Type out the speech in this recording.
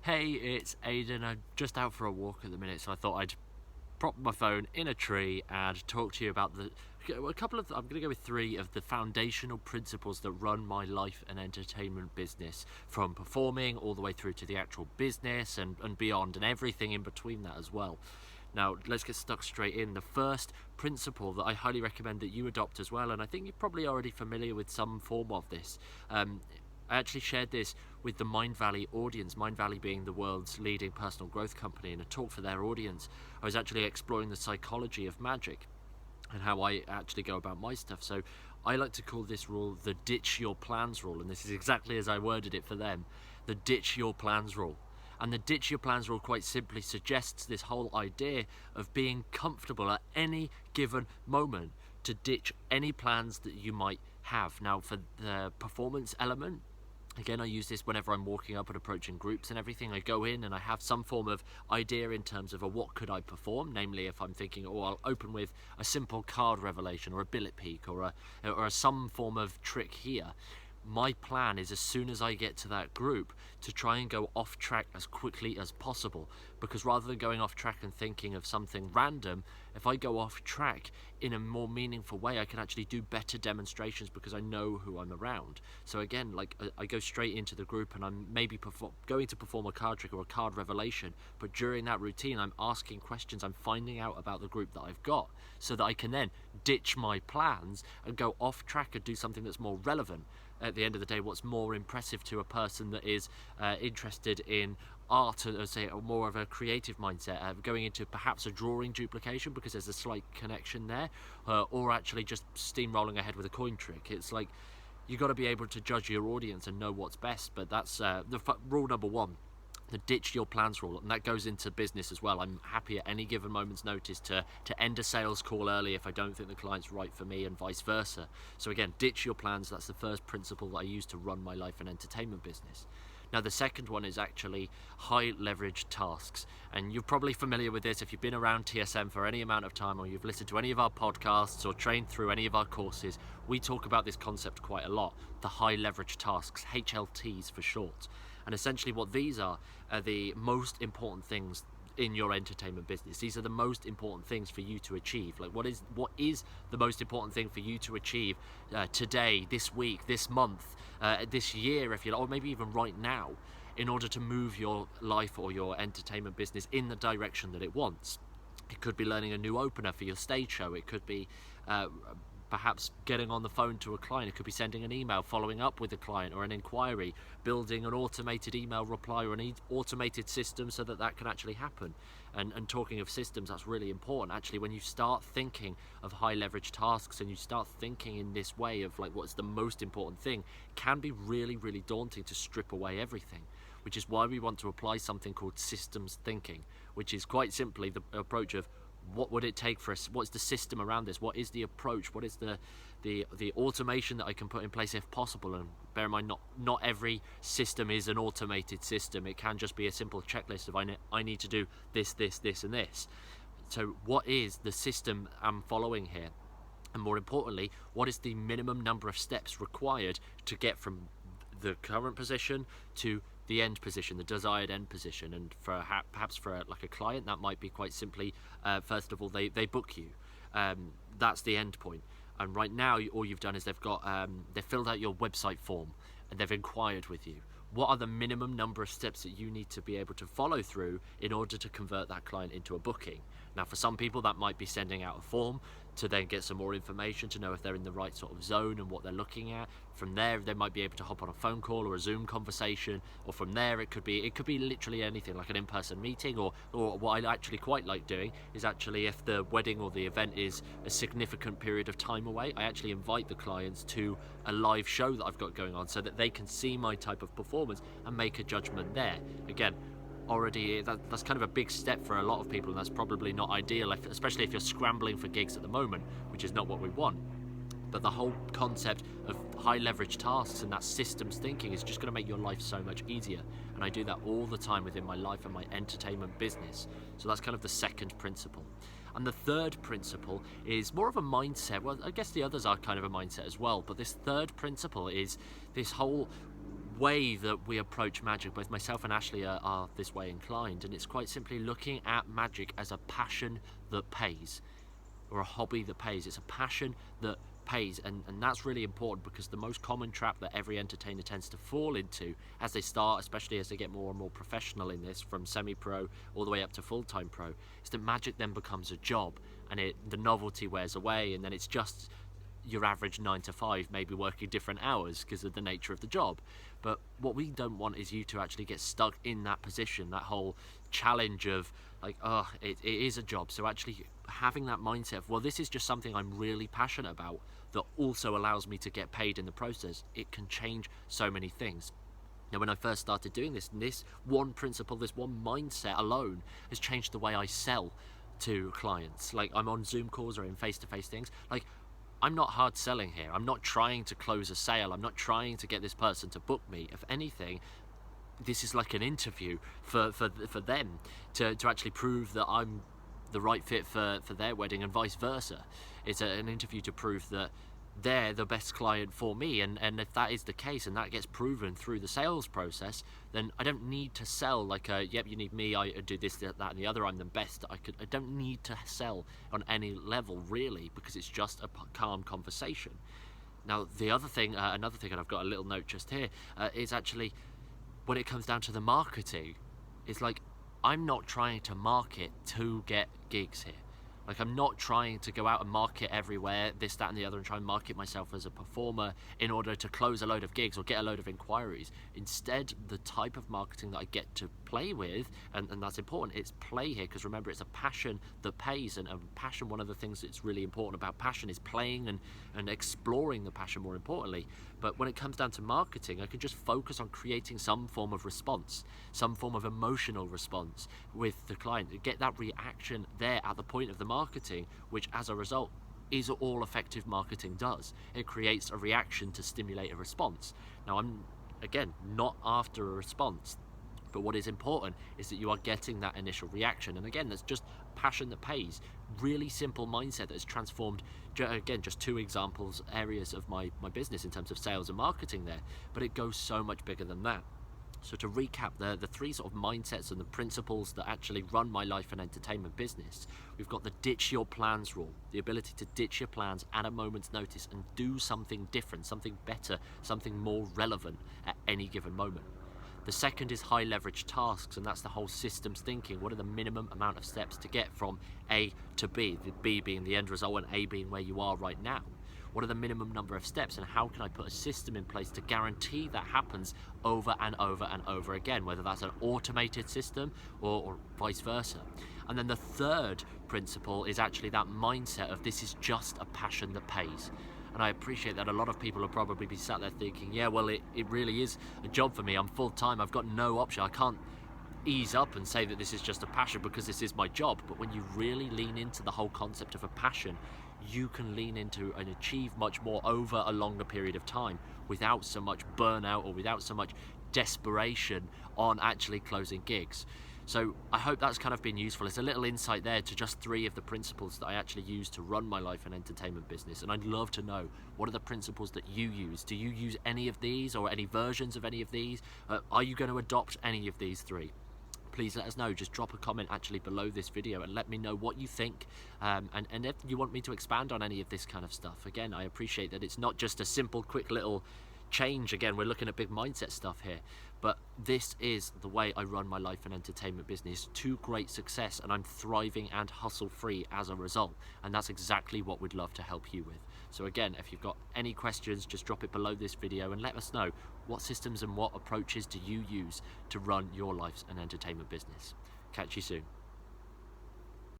Hey, it's Aidan. I'm just out for a walk at the minute, so I thought I'd prop my phone in a tree and talk to you about I'm going to go with three of the foundational principles that run my life and entertainment business, from performing all the way through to the actual business and beyond, and everything in between that as well. Now, let's get stuck straight in. The first principle that I highly recommend that you adopt as well, and I think you're probably already familiar with some form of this. I actually shared this with the Mind Valley audience, Mind Valley being the world's leading personal growth company. In a talk for their audience, I was actually exploring the psychology of magic and how I actually go about my stuff. So I like to call this rule the ditch your plans rule, and this is exactly as I worded it for them, the ditch your plans rule. And the ditch your plans rule quite simply suggests this whole idea of being comfortable at any given moment to ditch any plans that you might have. Now, for the performance element, again, I use this whenever I'm walking up and approaching groups and everything. I go in and I have some form of idea in terms of what could I perform. Namely, if I'm thinking, I'll open with a simple card revelation or a billet peek or some form of trick here. My plan is, as soon as I get to that group, to try and go off track as quickly as possible, because rather than going off track and thinking of something random, if I go off track in a more meaningful way, I can actually do better demonstrations because I know who I'm around. So again, like, I go straight into the group and I'm maybe going to perform a card trick or a card revelation, but during that routine I'm asking questions, I'm finding out about the group that I've got, so that I can then ditch my plans and go off track and do something that's more relevant. At the end of the day, what's more impressive to a person that is interested in art, or say more of a creative mindset, going into perhaps a drawing duplication because there's a slight connection there, or actually just steamrolling ahead with a coin trick. It's like, you got to be able to judge your audience and know what's best. But that's rule number one, the ditch your plans rule, and that goes into business as well. I'm happy at any given moment's notice to end a sales call early if I don't think the client's right for me, and vice versa. So again, ditch your plans. That's the first principle that I use to run my life and entertainment business. Now, the second one is actually high leverage tasks, and you're probably familiar with this if you've been around TSM for any amount of time, or you've listened to any of our podcasts or trained through any of our courses. We talk about this concept quite a lot, the high leverage tasks, HLTs for short. And essentially what these are the most important things in your entertainment business. These are the most important things for you to achieve. Like, what is the most important thing for you to achieve today, this week, this month, this year, if you like, or maybe even right now, in order to move your life or your entertainment business in the direction that it wants. It could be learning a new opener for your stage show. It could be perhaps getting on the phone to a client. It could be sending an email, following up with a client or an inquiry, building an automated email reply or an automated system so that can actually happen. And talking of systems, that's really important. Actually, when you start thinking of high leverage tasks and you start thinking in this way of like what's the most important thing, it can be really, really daunting to strip away everything, which is why we want to apply something called systems thinking, which is quite simply the approach of what would it take for us? What's the system around this? What is the approach? What is the automation that I can put in place if possible? And bear in mind, not every system is an automated system. It can just be a simple checklist of I need to do this, and this. So what is the system I'm following here? And more importantly, what is the minimum number of steps required to get from the current position to the end position, the desired end position? And for perhaps for a client, that might be quite simply, first of all, they book you. That's the end point. And right now, all you've done is they've filled out your website form and they've inquired with you. What are the minimum number of steps that you need to be able to follow through in order to convert that client into a booking? Now, for some people, that might be sending out a form to then get some more information to know if they're in the right sort of zone and what they're looking at. From there, they might be able to hop on a phone call or a Zoom conversation, or from there it could be literally anything, like an in-person meeting, or what I actually quite like doing is actually, if the wedding or the event is a significant period of time away, I actually invite the clients to a live show that I've got going on so that they can see my type of performance and make a judgment there. Again, already that's kind of a big step for a lot of people, and that's probably not ideal, especially if you're scrambling for gigs at the moment, which is not what we want. But the whole concept of high leverage tasks and that systems thinking is just going to make your life so much easier, and I do that all the time within my life and my entertainment business. So that's kind of the second principle. And the third principle is more of a mindset. Well, I guess the others are kind of a mindset as well, but this third principle is this whole way that we approach magic, both myself and Ashley are this way inclined, and it's quite simply looking at magic as a passion that pays, or a hobby that pays. It's a passion that pays, and that's really important, because the most common trap that every entertainer tends to fall into as they start, especially as they get more and more professional in this, from semi-pro all the way up to full-time pro, is that magic then becomes a job, and the novelty wears away, and then it's just your average 9 to 5, maybe working different hours because of the nature of the job. But what we don't want is you to actually get stuck in that position, that whole challenge of like, oh, it is a job. So actually having that mindset of, well, this is just something I'm really passionate about that also allows me to get paid in the process, it can change so many things. Now, when I first started doing this one principle, this one mindset alone has changed the way I sell to clients. Like, I'm on Zoom calls or in face-to-face things. Like, I'm not hard selling here. I'm not trying to close a sale. I'm not trying to get this person to book me. If anything, this is like an interview for them to actually prove that I'm the right fit for their wedding, and vice versa. It's an interview to prove that they're the best client for me, and if that is the case and that gets proven through the sales process, then I don't need to sell like yep, you need me, I do this, that and the other, I'm the best. I don't need to sell on any level really, because it's just a calm conversation. Now the other thing, another thing, and I've got a little note just here, is actually when it comes down to the marketing, it's like, I'm not trying to market to get gigs here. Like, I'm not trying to go out and market everywhere, this, that and the other, and try and market myself as a performer in order to close a load of gigs or get a load of inquiries. Instead, the type of marketing that I get to play with, and that's important, it's play here, because remember, it's a passion that pays, and passion, one of the things that's really important about passion is playing and exploring the passion, more importantly. But when it comes down to marketing, I can just focus on creating some form of response, some form of emotional response with the client, get that reaction there at the point of the marketing, which as a result is all effective marketing does. It creates a reaction to stimulate a response. Now, I'm again not after a response, but what is important is that you are getting that initial reaction, and again, that's just passion that pays. Really simple mindset that has transformed, again, just two examples, areas of my business in terms of sales and marketing there, but it goes so much bigger than that. So to recap, the three sort of mindsets and the principles that actually run my life and entertainment business, we've got the ditch your plans rule, the ability to ditch your plans at a moment's notice and do something different, something better, something more relevant at any given moment. The second is high leverage tasks, and that's the whole systems thinking. What are the minimum amount of steps to get from A to B, the B being the end result and A being where you are right now? What are the minimum number of steps, and how can I put a system in place to guarantee that happens over and over and over again, whether that's an automated system or vice versa? And then the third principle is actually that mindset of, this is just a passion that pays. And I appreciate that a lot of people will probably be sat there thinking, yeah, well, it really is a job for me. I'm full-time. I've got no option. I can't ease up and say that this is just a passion because this is my job. But when you really lean into the whole concept of a passion, you can lean into and achieve much more over a longer period of time without so much burnout or without so much desperation on actually closing gigs. So I hope that's kind of been useful. It's a little insight there to just three of the principles that I actually use to run my life and entertainment business. And I'd love to know, what are the principles that you use? Do you use any of these or any versions of any of these? Are you going to adopt any of these three? Please let us know. Just drop a comment actually below this video and let me know what you think, and if you want me to expand on any of this kind of stuff. Again, I appreciate that it's not just a simple quick little change. Again, we're looking at big mindset stuff here, but this is the way I run my life and entertainment business to great success, and I'm thriving and hustle free as a result, and that's exactly what we'd love to help you with. So again, if you've got any questions, just drop it below this video and let us know, what systems and what approaches do you use to run your life and entertainment business. Catch you soon.